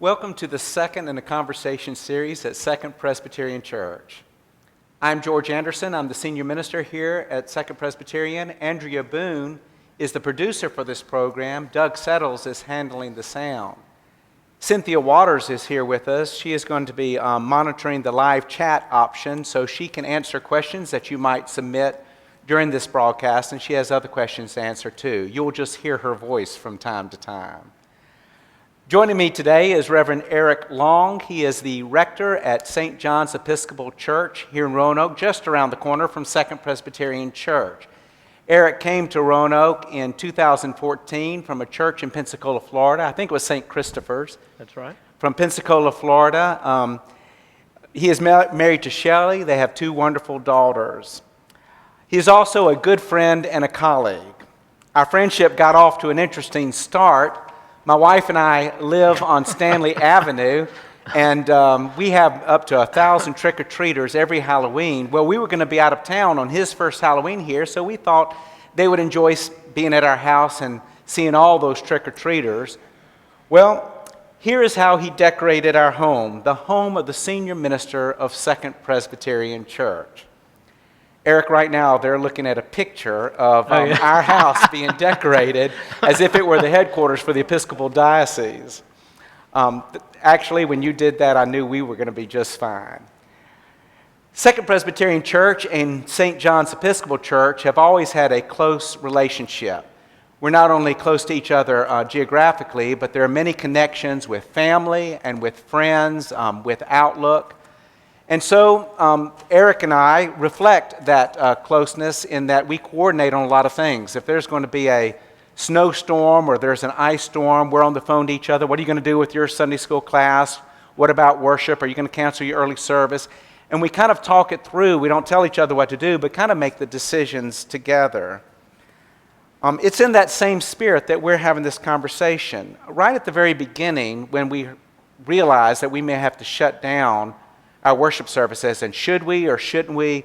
Welcome to the second in a conversation series at Second Presbyterian Church. I'm George Anderson. I'm the senior minister here at Second Presbyterian. Andrea Boone is the producer for this program. Doug Settles is handling the sound. Cynthia Waters is here with us. She is going to be monitoring the live chat option so she can answer questions that you might submit during this broadcast, and she has other questions to answer too. You'll just hear her voice from time to time. Joining me today is Reverend Eric Long. He is the rector at St. John's Episcopal Church here in Roanoke, just around the corner from Second Presbyterian Church. Eric came to Roanoke in 2014 from a church in Pensacola, Florida. I think it was St. Christopher's. That's right. From Pensacola, Florida. He is married to Shelley. They have two wonderful daughters. He is also a good friend and a colleague. Our friendship got off to an interesting start. My wife and I live on Stanley Avenue, and we have up to 1,000 trick-or-treaters every Halloween. Well, we were going to be out of town on his first Halloween here, so we thought they would enjoy being at our house and seeing all those trick-or-treaters. Well, here is how he decorated our home, the home of the senior minister of Second Presbyterian Church. Eric, right now, they're looking at a picture of our house being decorated as if it were the headquarters for the Episcopal Diocese. Actually, when you did that, I knew we were going to be just fine. Second Presbyterian Church and St. John's Episcopal Church have always had a close relationship. We're not only close to each other geographically, but there are many connections with family and with friends, with Outlook. And so Eric and I reflect that closeness in that we coordinate on a lot of things. If there's going to be a snowstorm or there's an ice storm, we're on the phone to each other. What are you going to do with your Sunday school class? What about worship? Are you going to cancel your early service? And we kind of talk it through. We don't tell each other what to do, but kind of make the decisions together. It's in that same spirit that we're having this conversation. Right at the very beginning, when we realized that we may have to shut down our worship services, and should we or shouldn't we?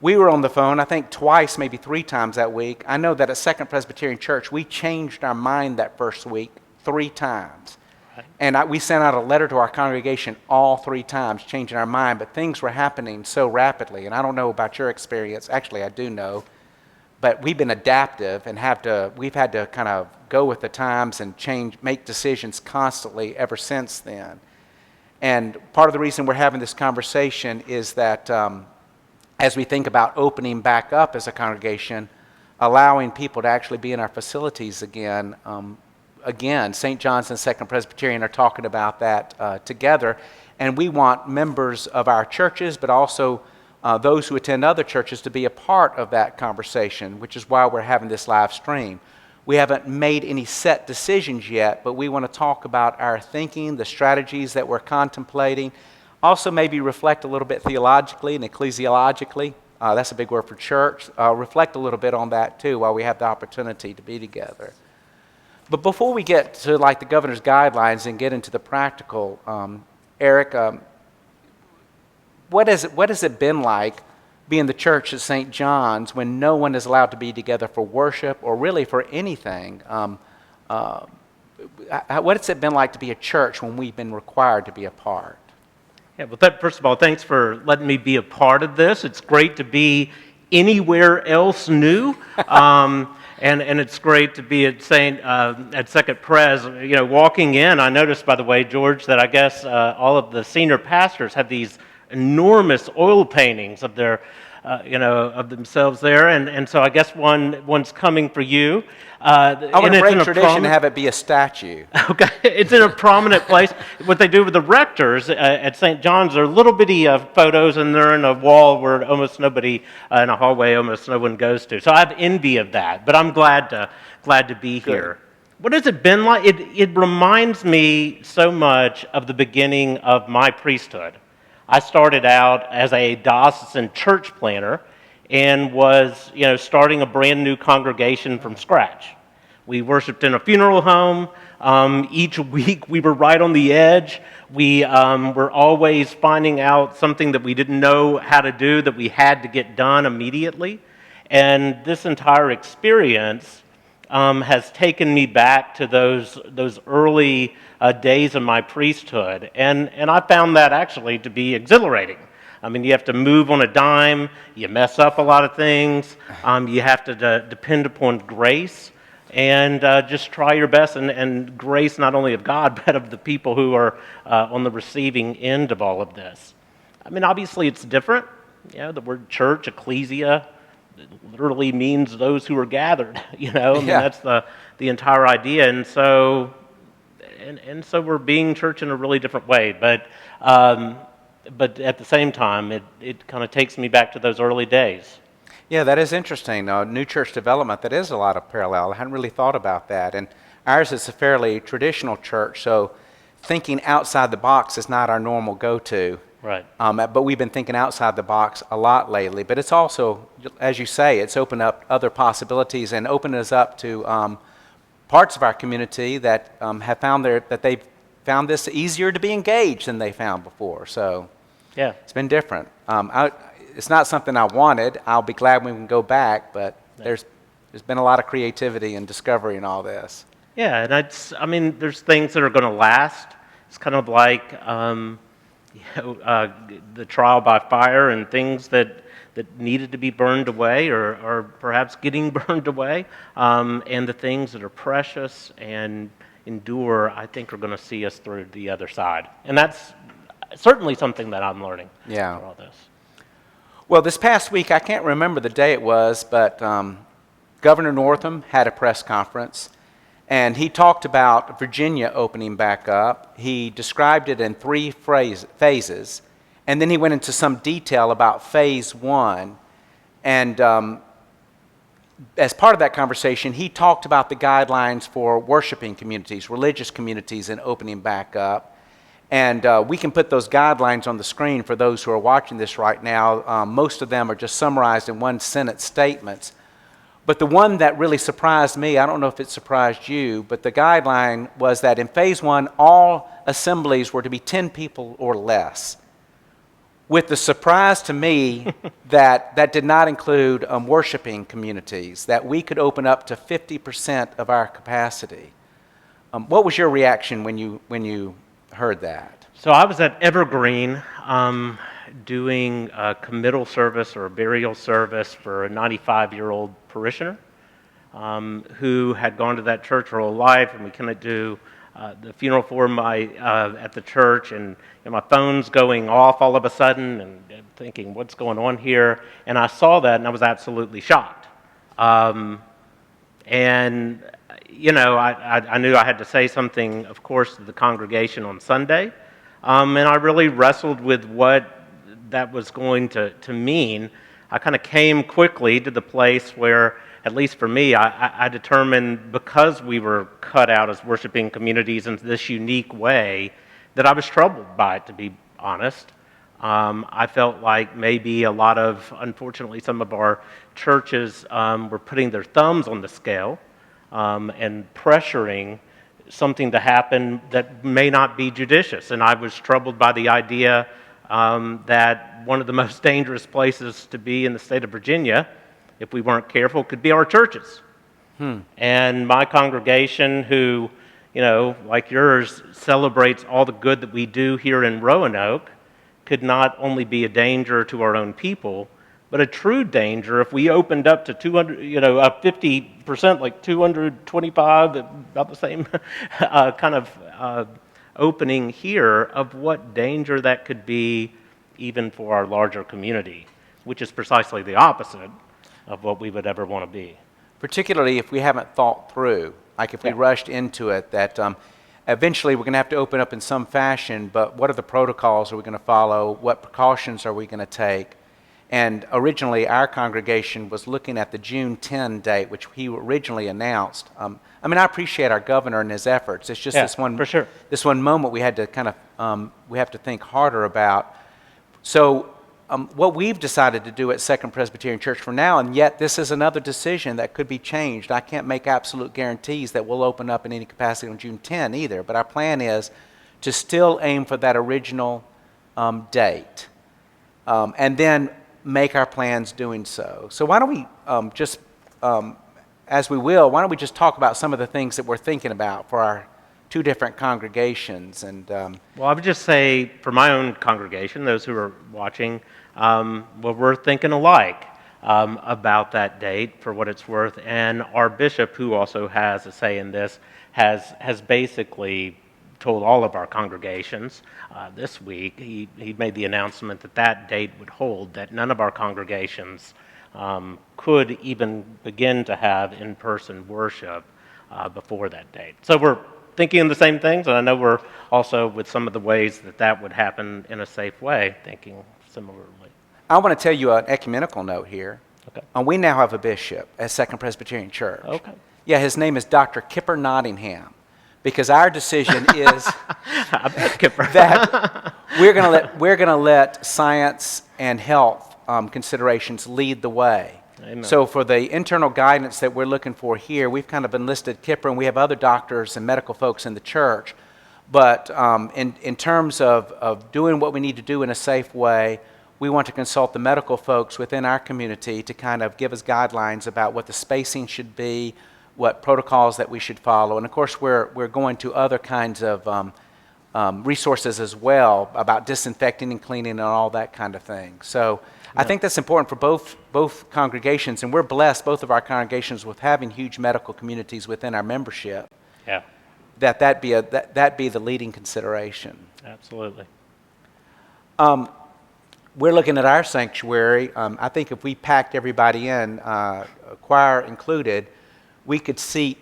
We were on the phone, I think twice, maybe 3 times that week. I know that at Second Presbyterian Church, we changed our mind that first week 3 times. Right. And we sent out a letter to our congregation all 3 times, changing our mind, but things were happening so rapidly. And I don't know about your experience. Actually, I do know. But we've been adaptive and we've had to kind of go with the times and make decisions constantly ever since then. And part of the reason we're having this conversation is that as we think about opening back up as a congregation, allowing people to actually be in our facilities again, St. John's and Second Presbyterian are talking about that together. And we want members of our churches, but also those who attend other churches to be a part of that conversation, which is why we're having this live stream. We haven't made any set decisions yet, but we want to talk about our thinking, the strategies that we're contemplating. Also maybe reflect a little bit theologically and ecclesiologically. That's a big word for church. Reflect a little bit on that too while we have the opportunity to be together. But before we get to like the governor's guidelines and get into the practical, Eric, what has it been like being the church at St. John's when no one is allowed to be together for worship or really for anything? What has it been like to be a church when we've been required to be a part? Yeah, well, first of all, thanks for letting me be a part of this. It's great to be anywhere else new, and it's great to be at Second Pres. You know, walking in, I noticed, by the way, George, that I guess all of the senior pastors have these enormous oil paintings of their, of themselves there, and so I guess one's coming for you. I want to break tradition and have it be a statue. Okay, it's in a prominent place. What they do with the rectors at St. John's are little bitty photos, and they're in a wall where almost nobody, in a hallway almost no one goes to. So I have envy of that, but I'm glad to be here. What has it been like? It reminds me so much of the beginning of my priesthood. I started out as a diocesan church planner and was, starting a brand new congregation from scratch. We worshiped in a funeral home. Each week we were right on the edge. We were always finding out something that we didn't know how to do that we had to get done immediately. And this entire experience has taken me back to those early days of my priesthood, and I found that actually to be exhilarating. I mean, you have to move on a dime, you mess up a lot of things, you have to depend upon grace, and just try your best, and grace not only of God, but of the people who are on the receiving end of all of this. I mean, obviously it's different. You know, the word church, ecclesia, literally means those who are gathered, you know? I mean, that's the entire idea, and so we're being church in a really different way, but at the same time, it kind of takes me back to those early days. Yeah, that is interesting. New church development, that is a lot of parallel. I hadn't really thought about that. And ours is a fairly traditional church, so thinking outside the box is not our normal go-to. Right. But we've been thinking outside the box a lot lately. But it's also, as you say, it's opened up other possibilities and opened us up to parts of our community that have found that they've found this easier to be engaged than they found before. So yeah, it's been different. It's not something I wanted. I'll be glad when we can go back, but there's been a lot of creativity and discovery in all this. Yeah, and I mean, there's things that are going to last. It's kind of like the trial by fire and things that needed to be burned away or perhaps getting burned away, and the things that are precious and endure, I think, are going to see us through the other side. And that's certainly something that I'm learning through all this. Well, this past week, I can't remember the day it was, but Governor Northam had a press conference, and he talked about Virginia opening back up. He described it in 3 phases, and then he went into some detail about phase 1. And as part of that conversation, he talked about the guidelines for worshiping communities, religious communities, and opening back up. And we can put those guidelines on the screen for those who are watching this right now. Most of them are just summarized in one-sentence statements. But the one that really surprised me, I don't know if it surprised you, but the guideline was that in phase 1, all assemblies were to be 10 people or less. With the surprise to me that did not include worshiping communities, that we could open up to 50% of our capacity. What was your reaction when you heard that? So I was at Evergreen doing a committal service or a burial service for a 95-year-old parishioner who had gone to that church her whole life, and we couldn't do the funeral for him at the church, and my phone's going off all of a sudden, and thinking, what's going on here? And I saw that, and I was absolutely shocked. And you know, I knew I had to say something, of course, to the congregation on Sunday, and I really wrestled with what that was going to mean. I kind of came quickly to the place where, at least for me, I determined, because we were cut out as worshiping communities in this unique way, that I was troubled by it, to be honest. I felt like maybe a lot of, unfortunately, some of our churches were putting their thumbs on the scale and pressuring something to happen that may not be judicious. And I was troubled by the idea that one of the most dangerous places to be in the state of Virginia, if we weren't careful, could be our churches. And my congregation, who, you know, like yours, celebrates all the good that we do here in Roanoke, could not only be a danger to our own people, but a true danger if we opened up to 200, you know, 50%, like 225, about the same kind of opening here, of what danger that could be even for our larger community, which is precisely the opposite of what we would ever want to be. Particularly if we haven't thought through, like if we rushed into it, that eventually we're going to have to open up in some fashion, but what are the protocols are we going to follow? What precautions are we going to take? And originally our congregation was looking at the June 10 date, which he originally announced. I mean, I appreciate our governor and his efforts. It's just this one moment we had to kind of, we have to think harder about. So what we've decided to do at Second Presbyterian Church for now, and yet this is another decision that could be changed. I can't make absolute guarantees that we'll open up in any capacity on June 10 either, but our plan is to still aim for that original date, and then make our plans doing so. So why don't we just as we will, why don't we just talk about some of the things that we're thinking about for our two different congregations? And Well, I would just say for my own congregation, those who are watching, well, we're thinking alike about that date for what it's worth. And our bishop, who also has a say in this, has basically told all of our congregations this week, he made the announcement that that date would hold, that none of our congregations could even begin to have in-person worship before that date. So we're thinking the same things, and I know we're also, with some of the ways that would happen in a safe way, thinking similarly. I want to tell you an ecumenical note here. Okay. We now have a bishop at Second Presbyterian Church. Okay. Yeah, his name is Dr. Kipper Nottingham, because our decision is I bet Kipper. that we're going to let science and health considerations lead the way. Amen. So for the internal guidance that we're looking for here, we've kind of enlisted Kipper, and we have other doctors and medical folks in the church. But in terms of doing what we need to do in a safe way, we want to consult the medical folks within our community to kind of give us guidelines about what the spacing should be, what protocols that we should follow. And of course, we're going to other kinds of resources as well about disinfecting and cleaning and all that kind of thing. So I think that's important for both congregations, and we're blessed, both of our congregations, with having huge medical communities within our membership. Yeah, That be the leading consideration. absolutely. We're looking at our sanctuary. I think if we packed everybody in, choir included, we could seat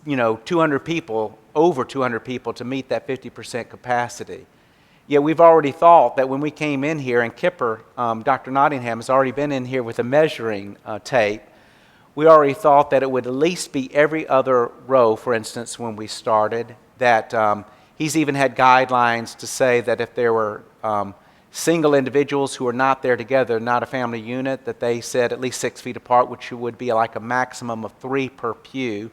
200 people, over 200 people, to meet that 50% capacity. Yeah, we've already thought that when we came in here, and Kipper, Dr. Nottingham, has already been in here with a measuring tape, we already thought that it would at least be every other row, for instance, when we started, that he's even had guidelines to say that if there were single individuals who are not there together, not a family unit, that they said at least 6 feet apart, which would be like a maximum of 3 per pew.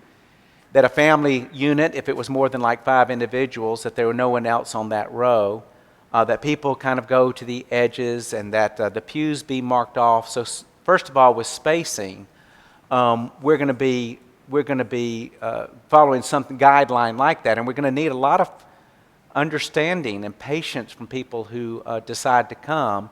That a family unit, if it was more than like 5 individuals, that there were no one else on that row. That people kind of go to the edges, and that the pews be marked off. So first of all, with spacing, we're going to be following some guideline like that, and we're going to need a lot of understanding and patience from people who decide to come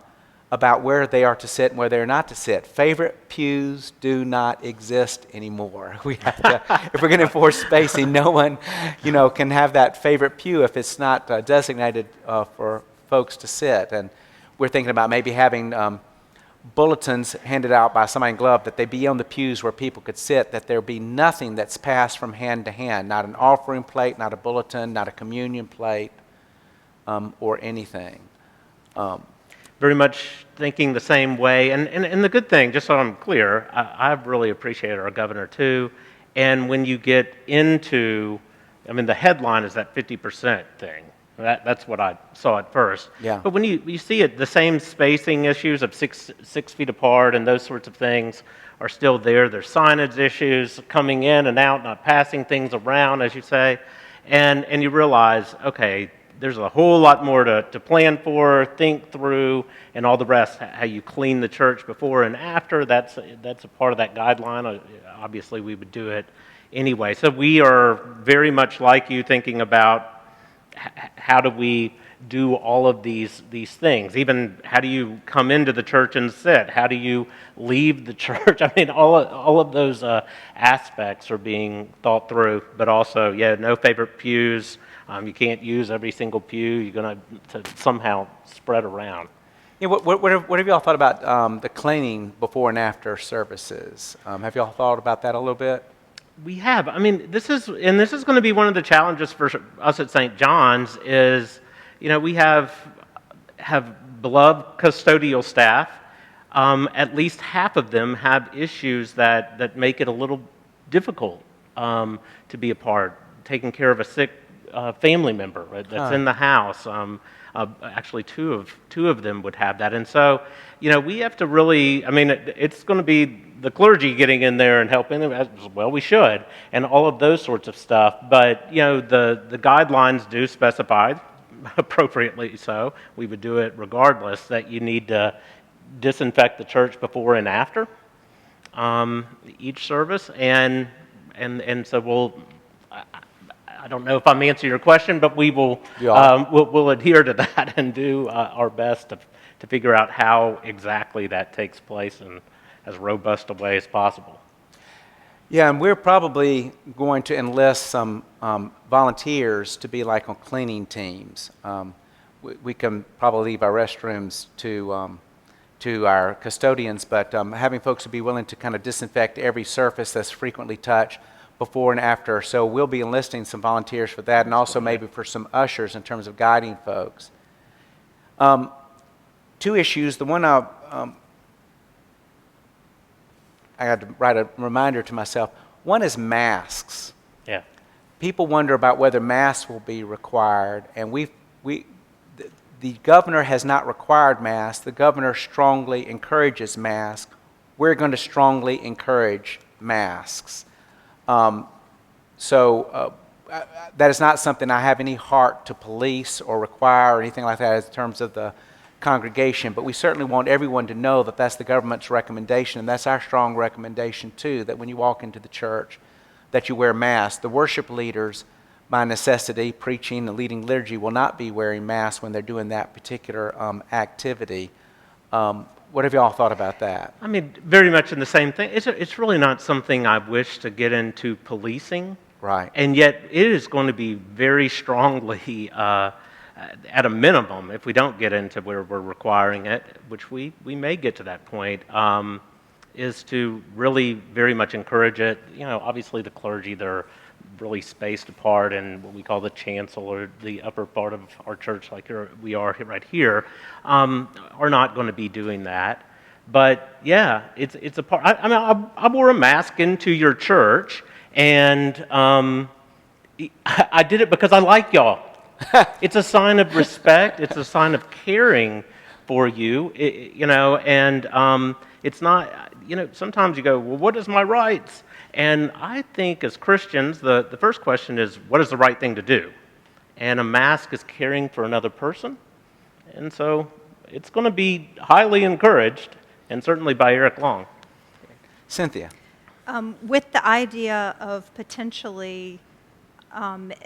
about where they are to sit and where they're not to sit. Favorite pews do not exist anymore. We have to, if we're going to enforce spacing, no one, can have that favorite pew if it's not designated for folks to sit. And we're thinking about maybe having bulletins handed out by somebody in glove, that they be on the pews where people could sit, that there be nothing that's passed from hand to hand, not an offering plate, not a bulletin, not a communion plate, or anything. Very much thinking the same way. And the good thing, just so I'm clear, I've really appreciated our governor too. And when you get into, the headline is that 50% thing. That's what I saw at first. Yeah. But when you see it, the same spacing issues of six feet apart and those sorts of things are still there. There's signage issues coming in and out, not passing things around, as you say. And you realize, okay, there's a whole lot more to plan for, think through, and all the rest. How you clean the church before and after, that's a part of that guideline. Obviously, we would do it anyway. So we are very much like you, thinking about how do we do all of these things. Even how do you come into the church and sit? How do you leave the church? All of those aspects are being thought through. But also, no favorite pews. You can't use every single pew. You're going to somehow spread around. Yeah, what have y'all thought about the cleaning before and after services? Have y'all thought about that a little bit? We have. This is going to be one of the challenges for us at St. John's is, we have beloved custodial staff. At least half of them have issues that make it a little difficult to be a part. Taking care of a sick family member, right, that's in the house. Actually, two of them would have that, and so we have to really. It's going to be the clergy getting in there and helping them as well. We should, and all of those sorts of stuff. But the guidelines do specify, appropriately so. We would do it regardless, that you need to disinfect the church before and after. each service, and so I don't know if I'm answering your question, but we will we'll adhere to that and do our best to figure out how exactly that takes place in as robust a way as possible. Yeah, and we're probably going to enlist some volunteers to be like on cleaning teams. We can probably leave our restrooms to our custodians, but having folks to be willing to kind of disinfect every surface that's frequently touched before and after. So we'll be enlisting some volunteers for that, and also maybe for some ushers in terms of guiding folks. Two issues. The one I had to write a reminder to myself. One is masks. Yeah. People wonder about whether masks will be required, and the governor has not required masks. The governor strongly encourages masks. We're going to strongly encourage masks. So that is not something I have any heart to police or require or anything like that in terms of the congregation, but we certainly want everyone to know that that's the government's recommendation, and that's our strong recommendation too, that when you walk into the church, that you wear masks. The worship leaders, by necessity, preaching and leading liturgy, will not be wearing masks when they're doing that particular activity. What have you all thought about that? I mean, very much in the same thing. It's really not something I wish to get into policing. Right. And yet it is going to be very strongly, at a minimum, if we don't get into where we're requiring it, which we may get to that point, is to really very much encourage it. You know, obviously the clergy, they're really spaced apart in what we call the chancel, or the upper part of our church, like we are right here, are not going to be doing that. But yeah, it's a part. I mean, I wore a mask into your church, and I did it because I like y'all. It's a sign of respect. It's a sign of caring for you. You know, and it's not. You know, sometimes you go, well, what is my rights? And I think as Christians, the first question is, what is the right thing to do? And a mask is caring for another person. And so it's going to be highly encouraged, and certainly by Eric Long. Cynthia. With the idea of potentially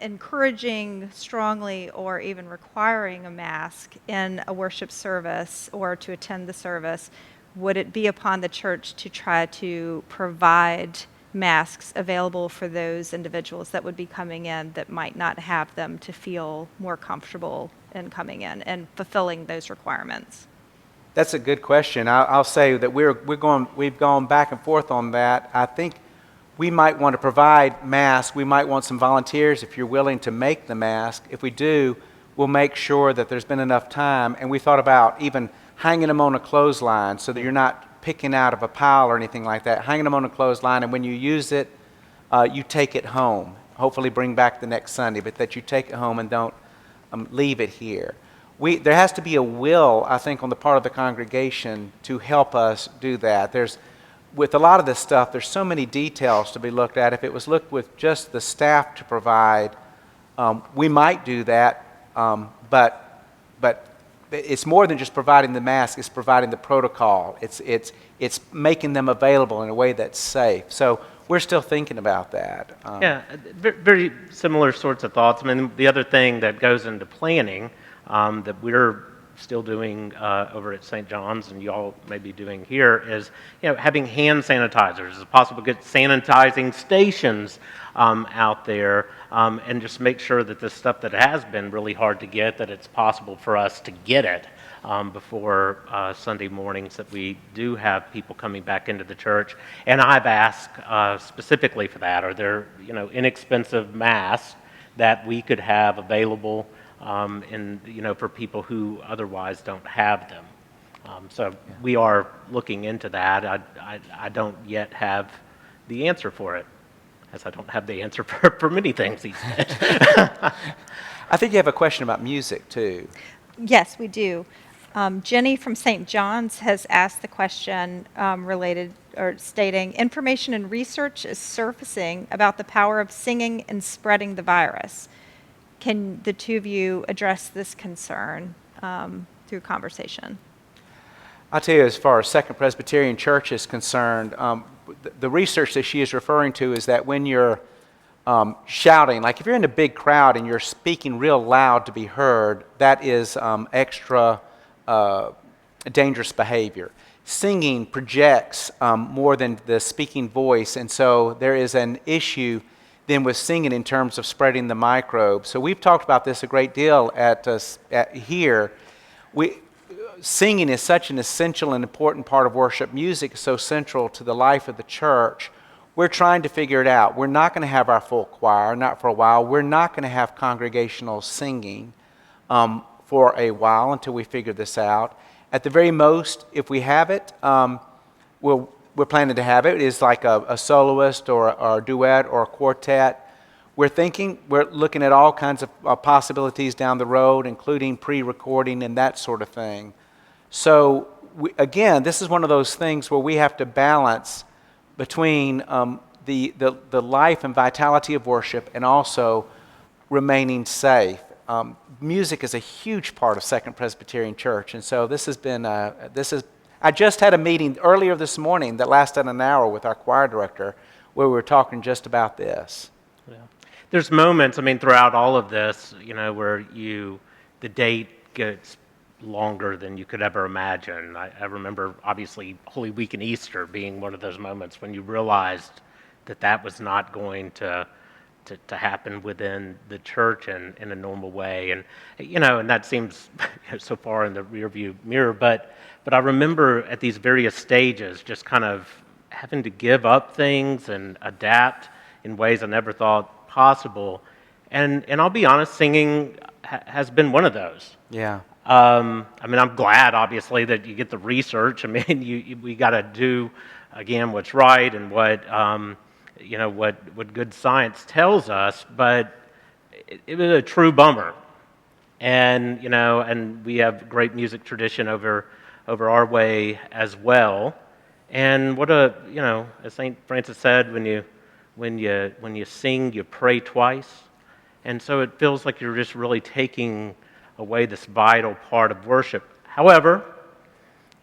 encouraging strongly or even requiring a mask in a worship service or to attend the service, would it be upon the church to try to provide masks available for those individuals that would be coming in that might not have them, to feel more comfortable in coming in and fulfilling those requirements? That's a good question. I'll say that we've gone back and forth on that. I think we might want to provide masks. We might want some volunteers if you're willing to make the mask. If we do, we'll make sure that there's been enough time. And we thought about even hanging them on a clothesline so that you're not picking out of a pile or anything like that. Hanging them on a clothesline, and when you use it, you take it home. Hopefully bring back the next Sunday, but that you take it home and don't leave it here. There has to be a will, I think, on the part of the congregation to help us do that. With a lot of this stuff, there's so many details to be looked at. If it was looked with just the staff to provide, we might do that, but it's more than just providing the mask. It's providing the protocol. It's making them available in a way that's safe. So we're still thinking about that. Yeah, very similar sorts of thoughts. I mean, the other thing that goes into planning that we're still doing over at St. John's, and you all may be doing here, is having hand sanitizers. Is it possible to get sanitizing stations out there, and just make sure that the stuff that has been really hard to get, that it's possible for us to get it before Sunday mornings, that we do have people coming back into the church. And I've asked specifically for that. Are there inexpensive masks that we could have available for people who otherwise don't have them? So we are looking into that. I don't yet have the answer for it, as I don't have the answer for many things these days. I think you have a question about music, too. Yes, we do. Jenny from St. John's has asked the question stating, information and research is surfacing about the power of singing and spreading the virus. Can the two of you address this concern through conversation? I'll tell you, as far as Second Presbyterian Church is concerned, the research that she is referring to is that when you're shouting, like if you're in a big crowd and you're speaking real loud to be heard, that is extra dangerous behavior. Singing projects more than the speaking voice, and so there is an issue then with singing in terms of spreading the microbe. So we've talked about this a great deal at here. Singing is such an essential and important part of worship. Music is so central to the life of the church. We're trying to figure it out. We're not going to have our full choir, not for a while. We're not going to have congregational singing for a while until we figure this out. At the very most, if we have it, we're planning to have it. It's like a soloist or a duet or a quartet. We're looking at all kinds of possibilities down the road, including pre-recording and that sort of thing. So, again, this is one of those things where we have to balance between the life and vitality of worship and also remaining safe. Music is a huge part of Second Presbyterian Church, and so this has been I just had a meeting earlier this morning that lasted an hour with our choir director where we were talking just about this. Yeah. There's moments, throughout all of this, where the date gets longer than you could ever imagine. I remember, obviously, Holy Week and Easter being one of those moments when you realized that was not going to happen within the church in a normal way. And, and that seems so far in the rearview mirror, but I remember at these various stages just kind of having to give up things and adapt in ways I never thought possible. And I'll be honest, singing has been one of those. Yeah. I'm glad, obviously, that you get the research. We got to do, again, what's right and what good science tells us, but it was a true bummer. And, and we have great music tradition over our way as well. And what as St. Francis said, when you sing, you pray twice. And so it feels like you're just really taking away this vital part of worship. However,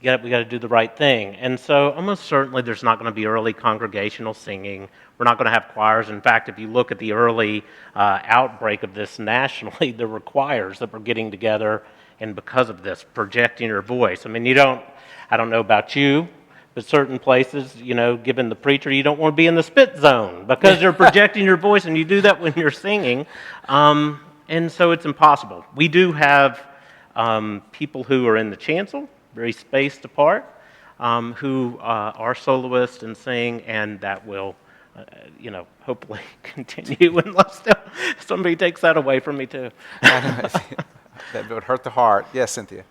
we got to do the right thing. And so almost certainly there's not going to be early congregational singing. We're not going to have choirs. In fact, if you look at the early outbreak of this nationally, there were choirs that were getting together, and because of this, projecting your voice. I don't know about you, but certain places, given the preacher, you don't want to be in the spit zone because they're projecting your voice, and you do that when you're singing. And so it's impossible. We do have people who are in the chancel, very spaced apart, who are soloists and sing, and that will, hopefully continue unless somebody takes that away from me too. That would hurt the heart. Yes, Cynthia.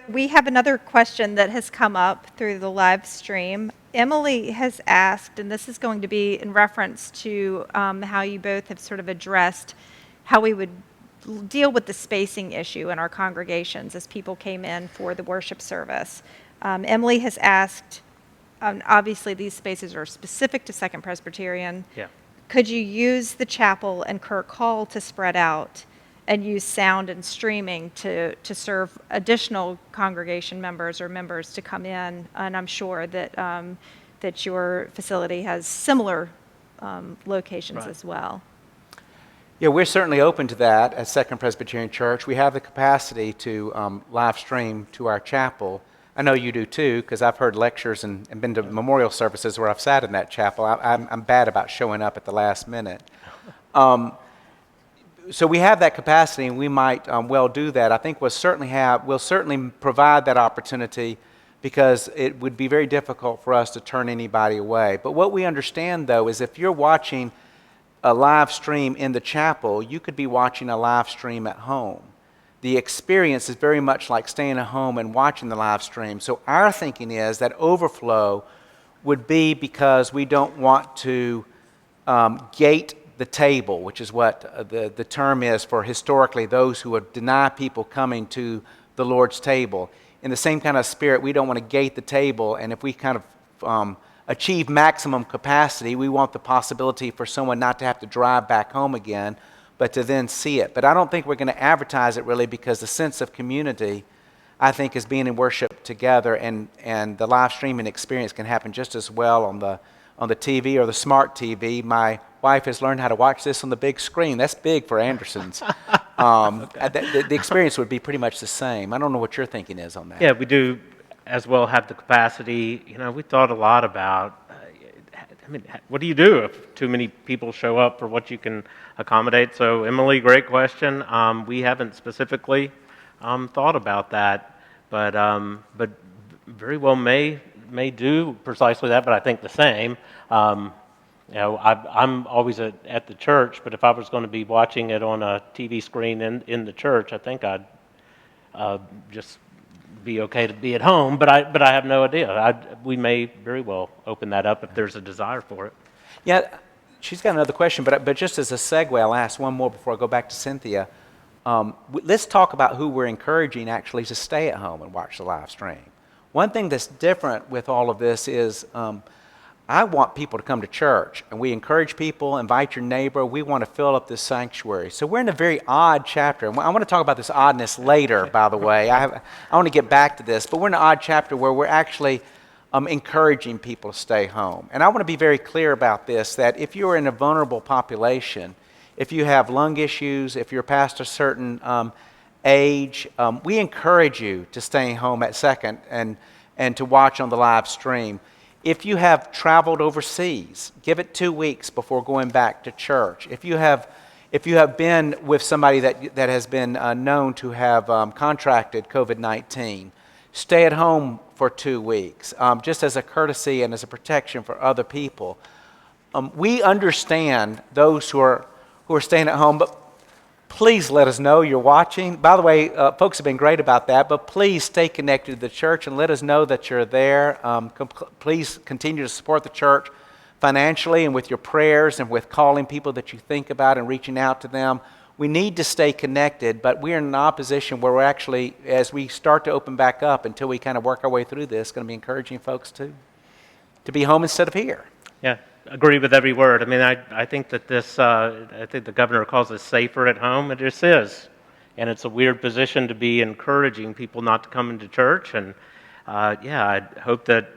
We have another question that has come up through the live stream. Emily has asked, and this is going to be in reference to how you both have sort of addressed how we would deal with the spacing issue in our congregations as people came in for the worship service. Emily has asked, obviously these spaces are specific to Second Presbyterian. Yeah. Could you use the chapel and Kirk Hall to spread out and use sound and streaming to serve additional congregation members or members to come in? And I'm sure that your facility has similar locations Right. as well. Yeah, we're certainly open to that at Second Presbyterian Church. We have the capacity to live stream to our chapel. I know you do too, because I've heard lectures and been to memorial services where I've sat in that chapel. I'm bad about showing up at the last minute. So we have that capacity, and we might well do that. I think we'll certainly provide that opportunity, because it would be very difficult for us to turn anybody away. But what we understand, though, is if you're watching a live stream in the chapel, you could be watching a live stream at home. The experience is very much like staying at home and watching the live stream. So our thinking is that overflow would be because we don't want to gate the table, which is what the term is for historically those who would deny people coming to the Lord's table. In the same kind of spirit, we don't want to gate the table, and if we kind of achieve maximum capacity, we want the possibility for someone not to have to drive back home again, but to then see it. But I don't think we're going to advertise it really, because the sense of community, I think, is being in worship together, and the live streaming experience can happen just as well on on the TV or the smart TV. My wife has learned how to watch this on the big screen. That's big for Andersons. The experience would be pretty much the same. I don't know what your thinking is on that. Yeah, we do as well have the capacity. We thought a lot about, what do you do if too many people show up for what you can accommodate? So, Emily, great question. We haven't specifically thought about that, but very well may do precisely that. But I think the same. I'm always at the church, but if I was going to be watching it on a TV screen in the church, I think I'd just be okay to be at home. But I have no idea. We may very well open that up if there's a desire for it. Yeah, she's got another question, but just as a segue, I'll ask one more before I go back to Cynthia. Let's talk about who we're encouraging actually to stay at home and watch the live stream. One thing that's different with all of this is I want people to come to church, and we encourage people, invite your neighbor. We want to fill up this sanctuary. So we're in a very odd chapter. And I want to talk about this oddness later, by the way. I want to get back to this, but we're in an odd chapter where we're actually encouraging people to stay home. And I want to be very clear about this, that if you're in a vulnerable population, if you have lung issues, if you're past a certain age, we encourage you to stay home at Second and to watch on the live stream. If you have traveled overseas, give it 2 weeks before going back to church. If you have been with somebody that has been known to have contracted COVID-19, stay at home for 2 weeks, just as a courtesy and as a protection for other people. We understand those who are staying at home, but please let us know you're watching. By the way, folks have been great about that, but please stay connected to the church and let us know that you're there. Please continue to support the church financially and with your prayers and with calling people that you think about and reaching out to them. We need to stay connected, but we're in an opposition where we're actually, as we start to open back up until we kind of work our way through this, going to be encouraging folks to be home instead of here. Yeah. Agree with every word. I think that I think the governor calls it safer at home. It just is. And it's a weird position to be encouraging people not to come into church. And I hope that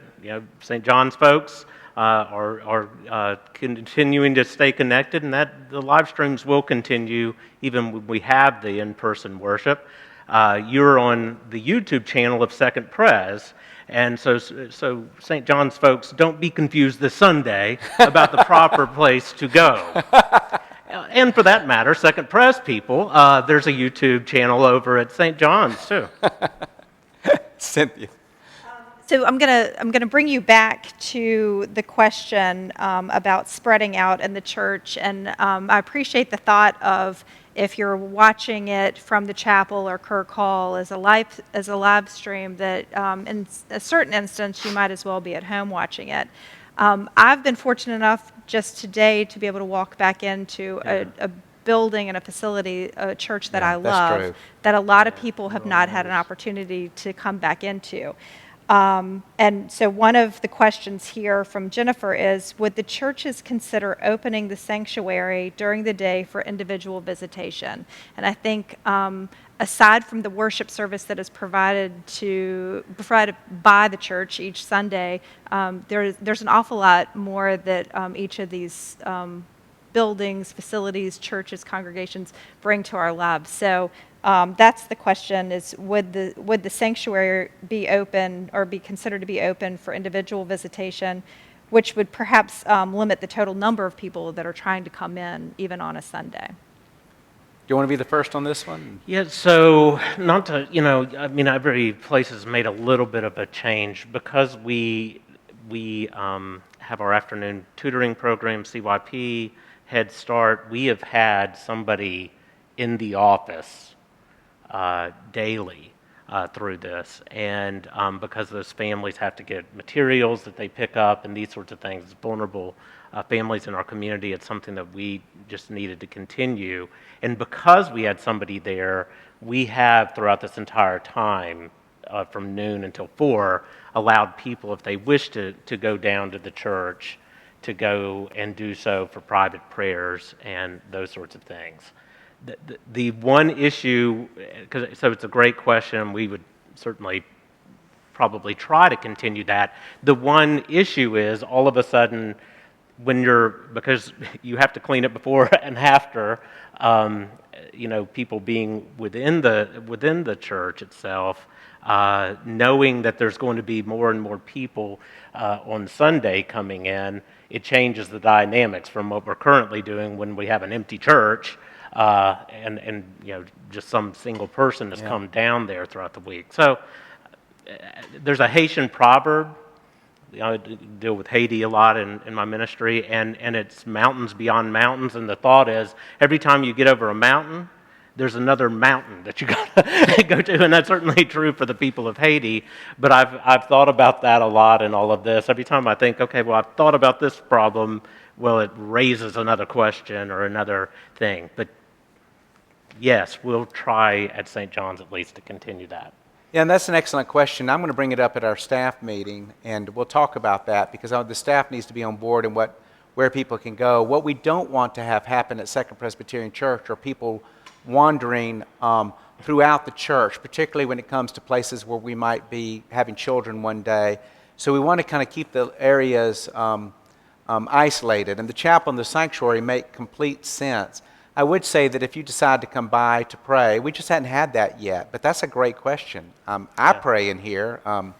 St. John's folks are continuing to stay connected, and that the live streams will continue even when we have the in-person worship. You're on the YouTube channel of Second Pres. And so St. John's folks, don't be confused this Sunday about the proper place to go. And for that matter, Second Pres people, there's a YouTube channel over at St. John's too. Cynthia. So I'm gonna bring you back to the question about spreading out in the church, and I appreciate the thought of if you're watching it from the chapel or Kirk Hall as a live stream, that in a certain instance you might as well be at home watching it. I've been fortunate enough just today to be able to walk back into a building and a facility, a church that I love, that a lot of people have not had an opportunity to come back into. And so one of the questions here from Jennifer is, would the churches consider opening the sanctuary during the day for individual visitation? And I think aside from the worship service that is provided by the church each Sunday, there's an awful lot more that each of these buildings, facilities, churches, congregations bring to our lives. So that's the question: is would the sanctuary be open or be considered to be open for individual visitation, which would perhaps limit the total number of people that are trying to come in even on a Sunday? Do you want to be the first on this one? Yeah, so not to, every place has made a little bit of a change because we have our afternoon tutoring program, CYP, Head Start. We have had somebody in the office daily through this, and because those families have to get materials that they pick up and these sorts of things, vulnerable families in our community, it's something that we just needed to continue. And because we had somebody there, we have throughout this entire time, from noon until 4, allowed people, if they wish to go down to the church, to go and do so for private prayers and those sorts of things. The one issue, so it's a great question, we would certainly probably try to continue that. The one issue is all of a sudden because you have to clean it before and after, people being within the church itself, knowing that there's going to be more and more people on Sunday coming in, it changes the dynamics from what we're currently doing when we have an empty church and just some single person has come down there throughout the week. So there's a Haitian proverb. I deal with Haiti a lot in my ministry, and it's mountains beyond mountains, and the thought is every time you get over a mountain, there's another mountain that you got to go to, and that's certainly true for the people of Haiti, but I've thought about that a lot in all of this. Every time I think, okay, well, I've thought about this problem, well, it raises another question or another thing. But yes, we'll try at St. John's at least to continue that. Yeah, and that's an excellent question. I'm going to bring it up at our staff meeting, and we'll talk about that because the staff needs to be on board and where people can go. What we don't want to have happen at Second Presbyterian Church are people wandering throughout the church, particularly when it comes to places where we might be having children one day. So we want to kind of keep the areas isolated, and the chapel and the sanctuary make complete sense. I would say that if you decide to come by to pray, we just hadn't had that yet, but that's a great question. I pray in here, and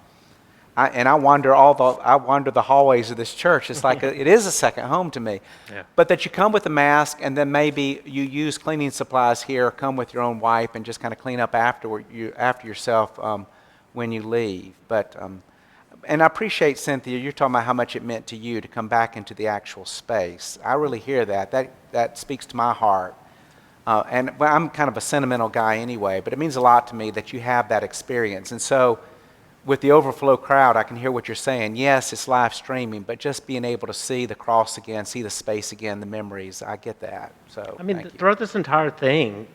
I wander the hallways of this church. It's like it is a second home to me. Yeah. But that you come with a mask, and then maybe you use cleaning supplies here, come with your own wipe, and just kind of clean up after yourself when you leave. But and I appreciate, Cynthia, you're talking about how much it meant to you to come back into the actual space. I really hear that. That speaks to my heart. And I'm kind of a sentimental guy anyway, but it means a lot to me that you have that experience. And so with the overflow crowd, I can hear what you're saying. Yes, it's live streaming, but just being able to see the cross again, see the space again, the memories, I get that. So I mean, throughout this entire thing,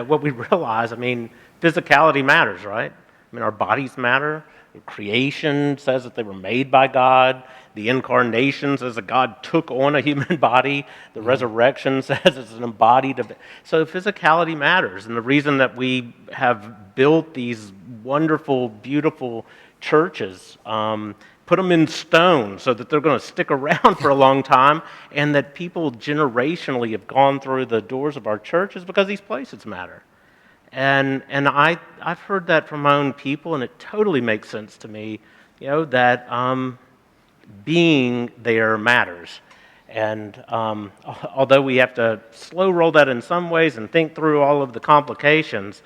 what we realize, physicality matters, right? Our bodies matter. Creation says that they were made by God. The incarnation says that God took on a human body. The resurrection says it's an embodied. So physicality matters. And the reason that we have built these wonderful, beautiful churches, put them in stone so that they're going to stick around for a long time, and that people generationally have gone through the doors of our churches because these places matter. And I've heard that from my own people, and it totally makes sense to me, that being there matters. And although we have to slow roll that in some ways and think through all of the complications,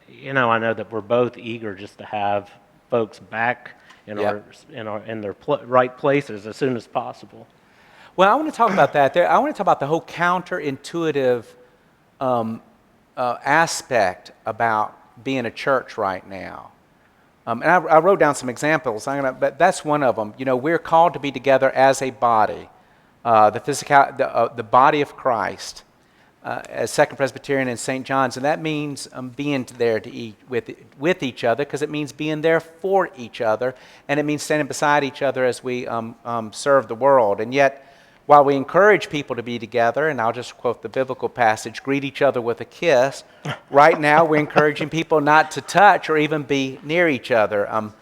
I know that we're both eager just to have folks back in their right places as soon as possible. Well, I want to talk about that. I want to talk about the whole counterintuitive aspect about being a church right now. And I wrote down some examples, but that's one of them. We're called to be together as a body, the body of Christ, as Second Presbyterian and St. John's, and that means being there to eat with each other, because it means being there for each other, and it means standing beside each other as we serve the world. And yet, while we encourage people to be together, and I'll just quote the biblical passage, greet each other with a kiss, right now we're encouraging people not to touch or even be near each other.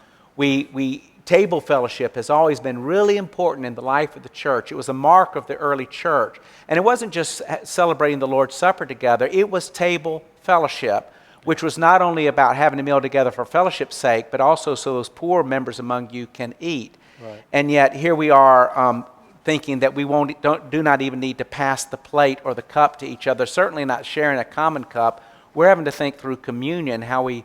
Table fellowship has always been really important in the life of the church. It was a mark of the early church. And it wasn't just celebrating the Lord's Supper together, it was table fellowship, which was not only about having a meal together for fellowship's sake, but also so those poor members among you can eat. Right. And yet here we are thinking that we do not even need to pass the plate or the cup to each other, certainly not sharing a common cup. We're having to think through communion, how we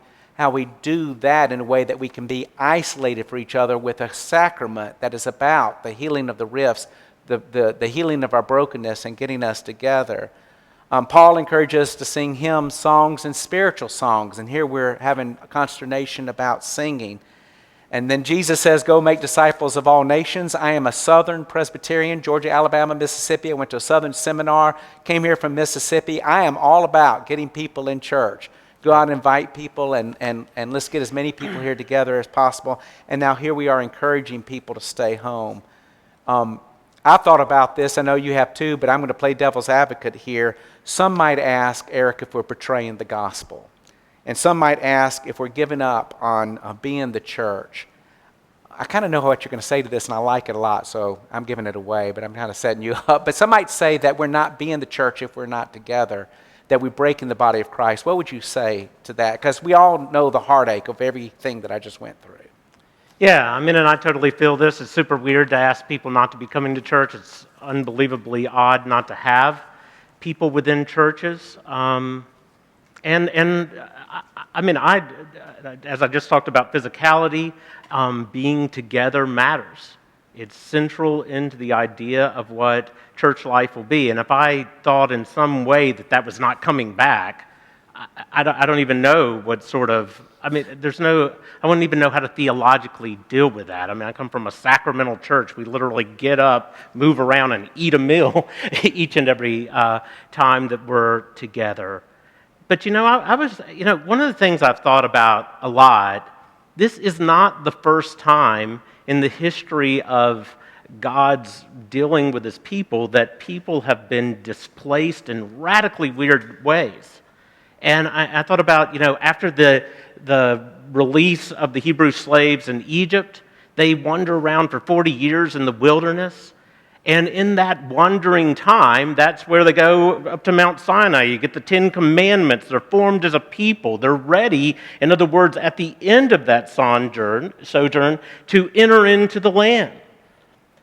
do that in a way that we can be isolated for each other with a sacrament that is about the healing of the rifts, the healing of our brokenness and getting us together. Paul encourages us to sing hymns, songs, and spiritual songs, and here we're having a consternation about singing. And then Jesus says, go make disciples of all nations. I am a Southern Presbyterian, Georgia, Alabama, Mississippi. I went to a Southern seminar, came here from Mississippi. I am all about getting people in church. Go out and invite people, and let's get as many people here together as possible. And now here we are encouraging people to stay home. I thought about this. I know you have too, but I'm going to play devil's advocate here. Some might ask, Eric, if we're betraying the gospel. And some might ask if we're giving up on being the church. I kind of know what you're going to say to this, and I like it a lot, so I'm giving it away, but I'm kind of setting you up. But some might say that we're not being the church if we're not together, that we break in the body of Christ. What would you say to that? Because we all know the heartache of everything that I just went through. Yeah, I mean, and I totally feel this. It's super weird to ask people not to be coming to church. It's unbelievably odd not to have people within churches. I mean, as I just talked about physicality, being together matters. It's central into the idea of what church life will be. And if I thought in some way that that was not coming back, I don't even know what sort of, I mean, I wouldn't even know how to theologically deal with that. I mean, I come from a sacramental church. We literally get up, move around, and eat a meal each and every time that we're together. But, I was, one of the things I've thought about a lot, this is not the first time in the history of God's dealing with his people that people have been displaced in radically weird ways. And I thought about, after the release of the Hebrew slaves in Egypt, they wander around for 40 years in the wilderness. And in that wandering time, that's where they go up to Mount Sinai. You get the 10 Commandments. They're formed as a people. They're ready, in other words, at the end of that sojourn, to enter into the land.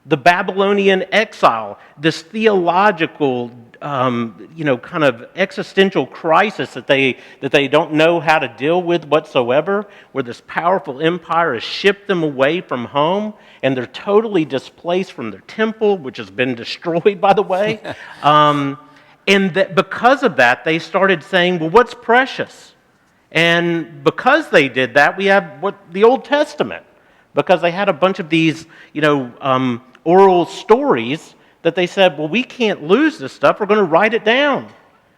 The Babylonian exile, this theological kind of existential crisis that they don't know how to deal with whatsoever, where this powerful empire has shipped them away from home, and they're totally displaced from their temple, which has been destroyed, by the way. And that because of that, they started saying, well, what's precious? And because they did that, we have the Old Testament, because they had a bunch of these, oral stories that they said, well, we can't lose this stuff. We're going to write it down.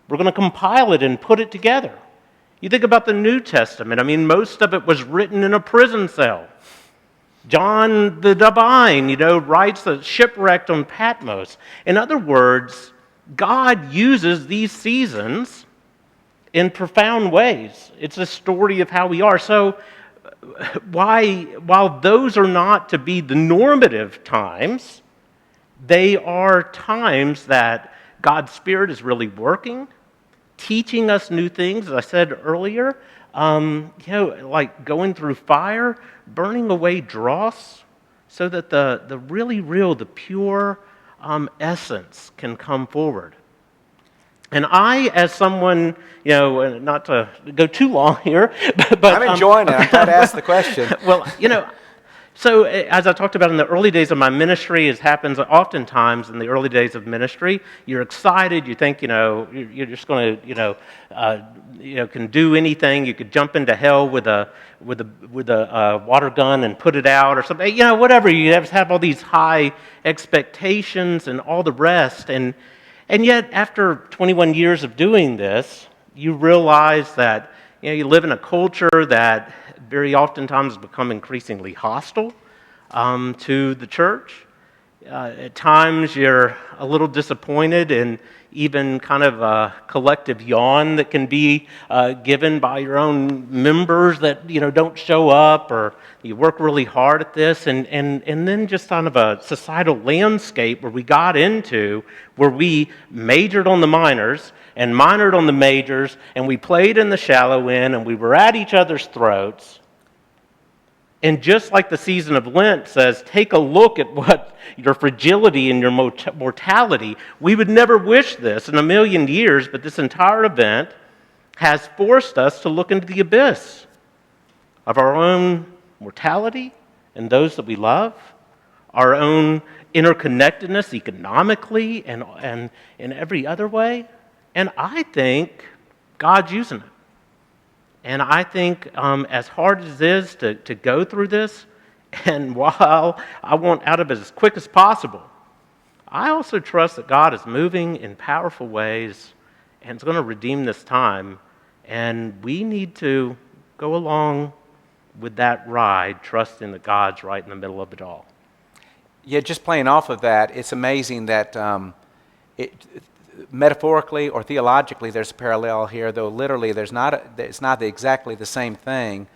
We're going to compile it and put it together. You think about the New Testament. I mean, most of it was written in a prison cell. John the Divine, writes the shipwrecked on Patmos. In other words, God uses these seasons in profound ways. It's a story of how we are. So while those are not to be the normative times, they are times that God's Spirit is really working, teaching us new things, as I said earlier, like going through fire, burning away dross, so that the really real, the pure essence can come forward. And I, as someone, not to go too long here, but I'm enjoying it. I'm glad to ask the question. Well, so as I talked about in the early days of my ministry, as happens oftentimes in the early days of ministry, you're excited. You think, you're just going to, can do anything. You could jump into hell with a water gun and put it out or something. Whatever. You have all these high expectations and all the rest. And yet, after 21 years of doing this, you realize that you live in a culture that very oftentimes has become increasingly hostile to the church. At times, you're a little disappointed in even kind of a collective yawn that can be given by your own members that don't show up, or you work really hard at this, and then just kind of a societal landscape where we got into, where we majored on the minors and minored on the majors, and we played in the shallow end, and we were at each other's throats. And just like the season of Lent says, take a look at what your fragility and your mortality. We would never wish this in a million years, but this entire event has forced us to look into the abyss of our own mortality and those that we love, our own interconnectedness economically and in every other way. And I think God's using it. And I think as hard as it is to go through this, and while I want out of it as quick as possible, I also trust that God is moving in powerful ways and is going to redeem this time. And we need to go along with that ride, trusting that God's right in the middle of it all. Yeah, just playing off of that, it's amazing that metaphorically or theologically there's a parallel here, though literally it's not exactly the same thing.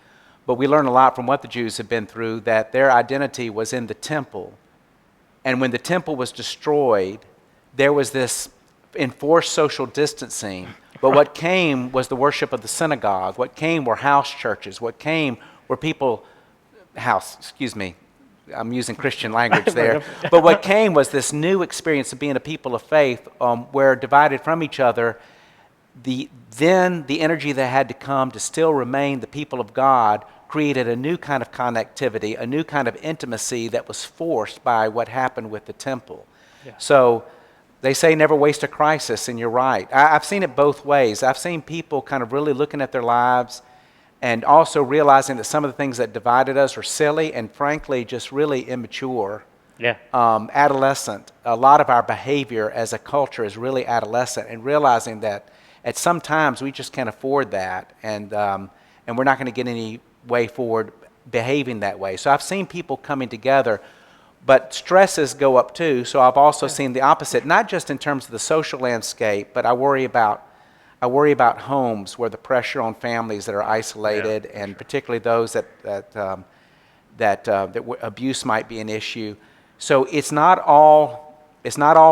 but we learn a lot from what the Jews had been through, that their identity was in the temple. And when the temple was destroyed, there was this enforced social distancing. But what came was the worship of the synagogue. What came were house churches. What came were I'm using Christian language there. But what came was this new experience of being a people of faith, where divided from each other, the energy that had to come to still remain the people of God created a new kind of connectivity, a new kind of intimacy that was forced by what happened with the temple. Yeah. So they say never waste a crisis, and you're right. I've seen it both ways. I've seen people kind of really looking at their lives and also realizing that some of the things that divided us are silly and frankly just really immature. Yeah. Adolescent. A lot of our behavior as a culture is really adolescent, and realizing that at some times we just can't afford that, and we're not going to get any way forward behaving that way. So I've seen people coming together, but stresses go up too. So I've also seen the opposite, not just in terms of the social landscape, but I worry about homes where the pressure on families that are isolated, and particularly those that abuse might be an issue. So it's not all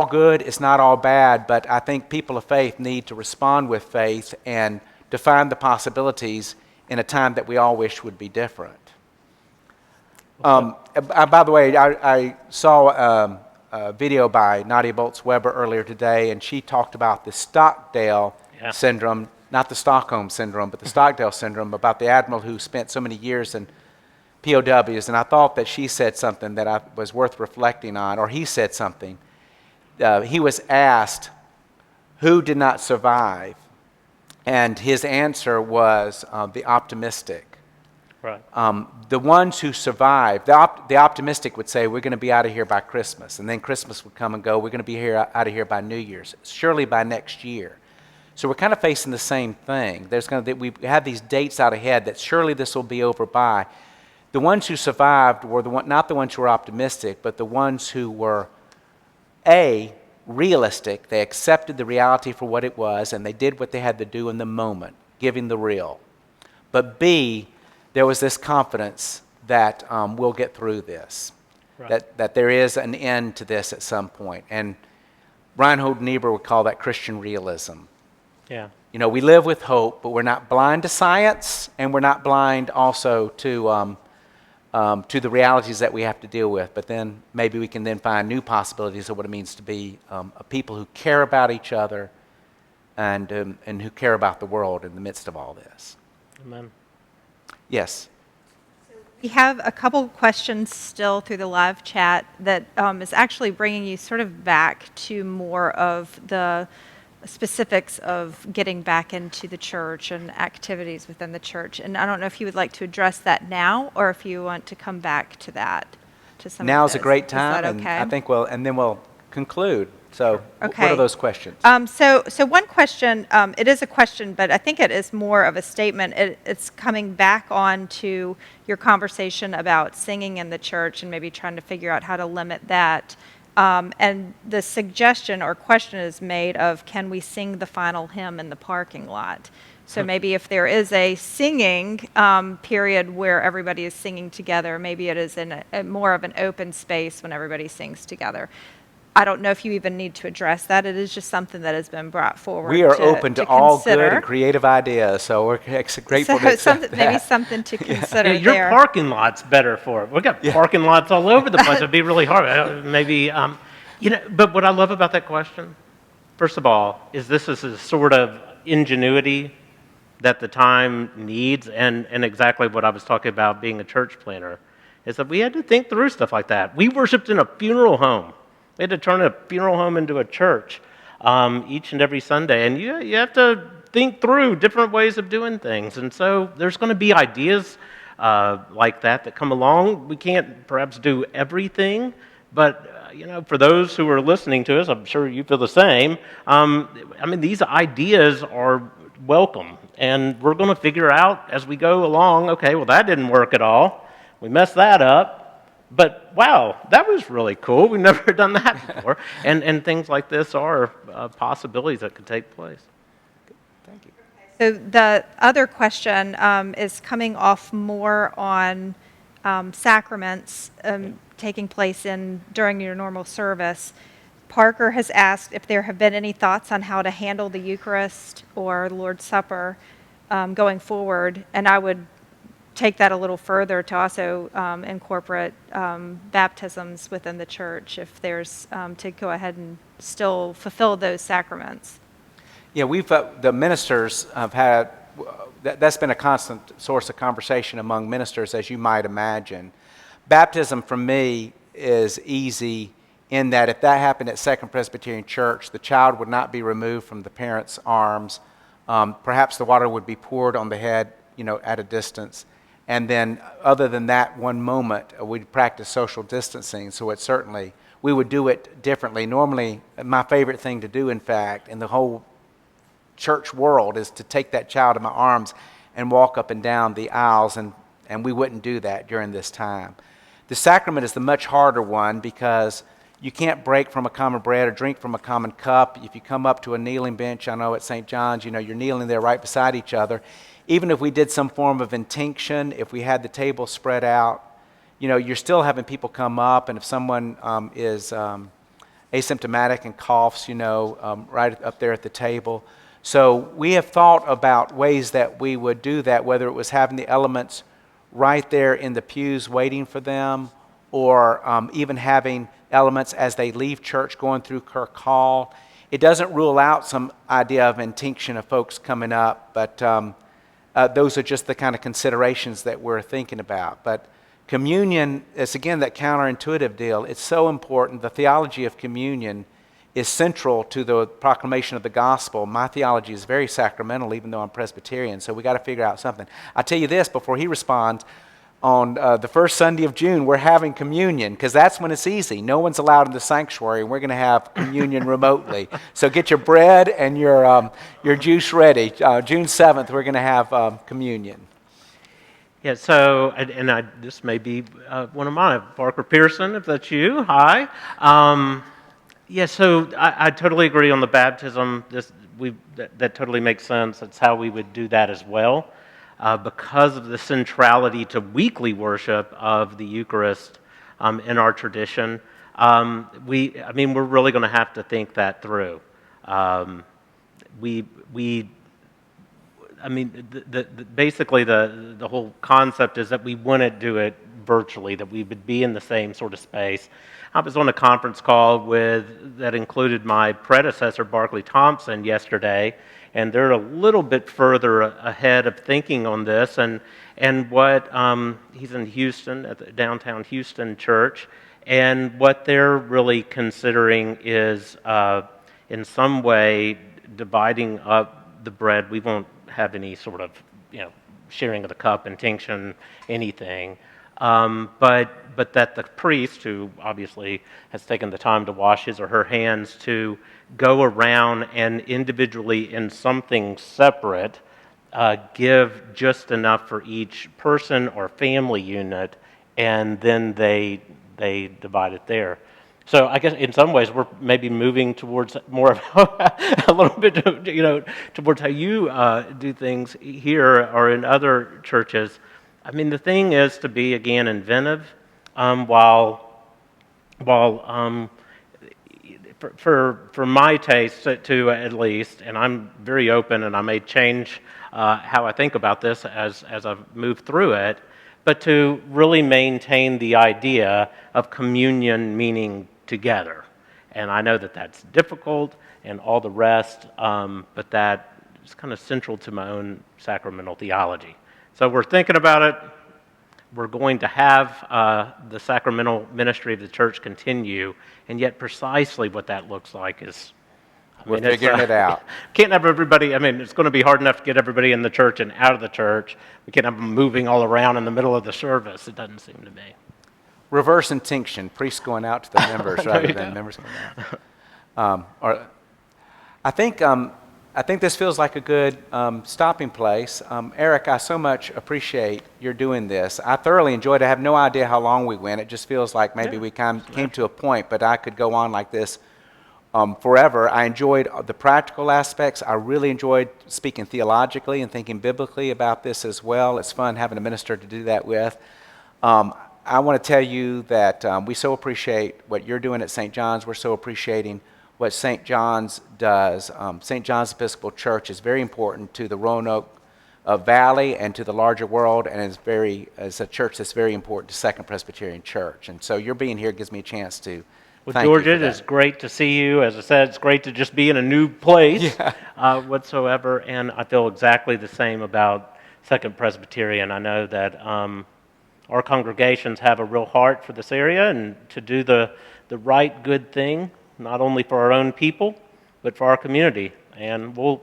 good, it's not all bad, but I think people of faith need to respond with faith and define the possibilities in a time that we all wish would be different. By the way, I saw a video by Nadia Boltz-Weber earlier today, and she talked about the Stockdale syndrome, not the Stockholm syndrome, but the Stockdale syndrome, about the admiral who spent so many years in POWs. And I thought that she said something that was worth reflecting on, or he said something. He was asked who did not survive, and his answer was the optimistic. Right. The ones who survived, the optimistic would say, we're going to be out of here by Christmas, and then Christmas would come and go. We're going to be out of here by New Year's, surely by next year. So we're kind of facing the same thing. We have these dates out ahead that surely this will be over by. The ones who survived were not the ones who were optimistic, but the ones who were realistic. They accepted the reality for what it was, and they did what they had to do in the moment, giving the real. But B, there was this confidence that we'll get through this, right. that there is an end to this at some point. And Reinhold Niebuhr would call that Christian realism. Yeah. You know, we live with hope, but we're not blind to science, and we're not blind also to the realities that we have to deal with. But then maybe we can then find new possibilities of what it means to be a people who care about each other and who care about the world in the midst of all this. Amen. Yes. We have a couple questions still through the live chat that is actually bringing you sort of back to more of the specifics of getting back into the church and activities within the church. And I don't know if you would like to address that now, or if you want to come back to that. Now is a great time, is that okay? and I think we'll conclude. So, okay. What are those questions? So one question, it is a question, but I think it is more of a statement. It's coming back on to your conversation about singing in the church and maybe trying to figure out how to limit that. And the suggestion or question is made of, can we sing the final hymn in the parking lot? So maybe if there is a singing period where everybody is singing together, maybe it is in more of an open space when everybody sings together. I don't know if you even need to address that. It is just something that has been brought forward. We are open to all consider. Good and creative ideas, so we're grateful to accept that. Maybe something to consider your there. parking lot's better for it. We've got parking lots all over the place. It'd be really hard. Maybe, but what I love about that question, first of all, is this is a sort of ingenuity that the time needs, and exactly what I was talking about being a church planner, is that we had to think through stuff like that. We worshiped in a funeral home. We had to turn a funeral home into a church each and every Sunday. And you have to think through different ways of doing things. And so there's going to be ideas like that come along. We can't perhaps do everything, but for those who are listening to us, I'm sure you feel the same. These ideas are welcome. And we're going to figure out as we go along, okay, well, that didn't work at all. We messed that up. But wow, that was really cool. We've never done that before. And things like this are possibilities that could take place. Thank you. So the other question is coming off more on sacraments taking place during your normal service. Parker has asked if there have been any thoughts on how to handle the Eucharist or Lord's Supper going forward, and I would take that a little further to also incorporate baptisms within the church if there's to go ahead and still fulfill those sacraments. Yeah, the ministers have had, that's been a constant source of conversation among ministers, as you might imagine. Baptism for me is easy in that if that happened at Second Presbyterian Church, the child would not be removed from the parent's arms. Perhaps the water would be poured on the head, at a distance. And then other than that one moment, we'd practice social distancing. So we would do it differently. Normally, my favorite thing to do, in fact, in the whole church world is to take that child in my arms and walk up and down the aisles, and we wouldn't do that during this time. The sacrament is the much harder one because you can't break from a common bread or drink from a common cup. If you come up to a kneeling bench, I know at St. John's, you're kneeling there right beside each other. Even if we did some form of intinction, if we had the table spread out, you're still having people come up, and if someone is asymptomatic and coughs, right up there at the table. So we have thought about ways that we would do that, whether it was having the elements right there in the pews waiting for them, or even having elements as they leave church going through Kirk Hall. It doesn't rule out some idea of intinction of folks coming up, but those are just the kind of considerations that we're thinking about. But communion is, again, that counterintuitive deal. It's so important. The theology of communion is central to the proclamation of the gospel. My theology is very sacramental, even though I'm Presbyterian, so we got to figure out something. I'll tell you this before he responds. On the first Sunday of June, we're having communion, because that's when it's easy. No one's allowed in the sanctuary, and we're going to have communion remotely. So get your bread and your juice ready. June 7th, we're going to have communion. Yeah, so, this may be one of mine, Parker Pearson, if that's you. Hi. So I totally agree on the baptism. That totally makes sense. That's how we would do that as well. Because of the centrality to weekly worship of the Eucharist in our tradition, we're really going to have to think that through. Basically the whole concept is that we wouldn't do it virtually, that we would be in the same sort of space. I was on a conference call that included my predecessor, Barclay Thompson, yesterday, and they're a little bit further ahead of thinking on this, and what he's in Houston at the downtown Houston church, and what they're really considering is in some way dividing up the bread. We won't have any sort of sharing of the cup, intinction, anything, but that the priest, who obviously has taken the time to wash his or her hands, to go around and individually in something separate give just enough for each person or family unit, and then they divide it there. So I guess in some ways we're maybe moving towards more of a little bit, towards how you do things here or in other churches. The thing is to be, again, inventive, while for my taste, to at least, and I'm very open, and I may change how I think about this as I move through it, but to really maintain the idea of communion meaning together. And I know that that's difficult and all the rest, but that is kind of central to my own sacramental theology. So we're thinking about it. We're going to have the sacramental ministry of the church continue, and yet precisely what that looks like is... We're figuring it out. Can't have everybody, it's going to be hard enough to get everybody in the church and out of the church. We can't have them moving all around in the middle of the service, it doesn't seem to me. Reverse intinction, priests going out to the members rather than members going out. I think this feels like a good stopping place. Eric, I so much appreciate your doing this. I thoroughly enjoyed it. I have no idea how long we went. It just feels like maybe we came to a point, but I could go on like this forever. I enjoyed the practical aspects. I really enjoyed speaking theologically and thinking biblically about this as well. It's fun having a minister to do that with. I want to tell you that we so appreciate what you're doing at St. John's. We're so appreciating what St. John's does. St. John's Episcopal Church is very important to the Roanoke Valley and to the larger world, and is a church that's very important to Second Presbyterian Church. And so your being here gives me a chance to Well, thank George, you for it that. is great to see you. As I said, it's great to just be in a new place whatsoever, and I feel exactly the same about Second Presbyterian. I know that our congregations have a real heart for this area and to do the right, good thing, not only for our own people, but for our community. And we'll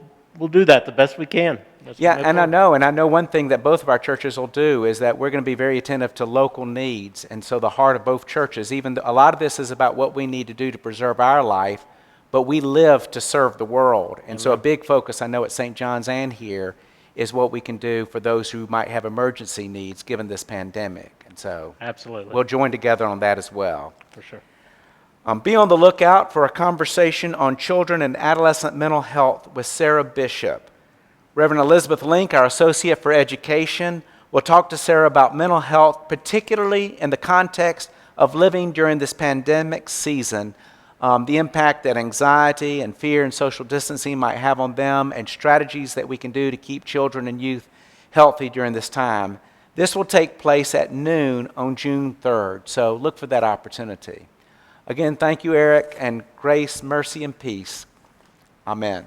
do that the best we can. Yeah, and I know one thing that both of our churches will do is that we're going to be very attentive to local needs. And so the heart of both churches, a lot of this is about what we need to do to preserve our life, but we live to serve the world. And so a big focus, I know at St. John's and here, is what we can do for those who might have emergency needs given this pandemic. And so Absolutely. we'll join together on that as well. For sure. Be on the lookout for a conversation on children and adolescent mental health with Sarah Bishop. Reverend Elizabeth Link, our Associate for Education, will talk to Sarah about mental health, particularly in the context of living during this pandemic season, the impact that anxiety and fear and social distancing might have on them, and strategies that we can do to keep children and youth healthy during this time. This will take place at noon on June 3rd, so look for that opportunity. Again, thank you, Eric, and grace, mercy, and peace. Amen.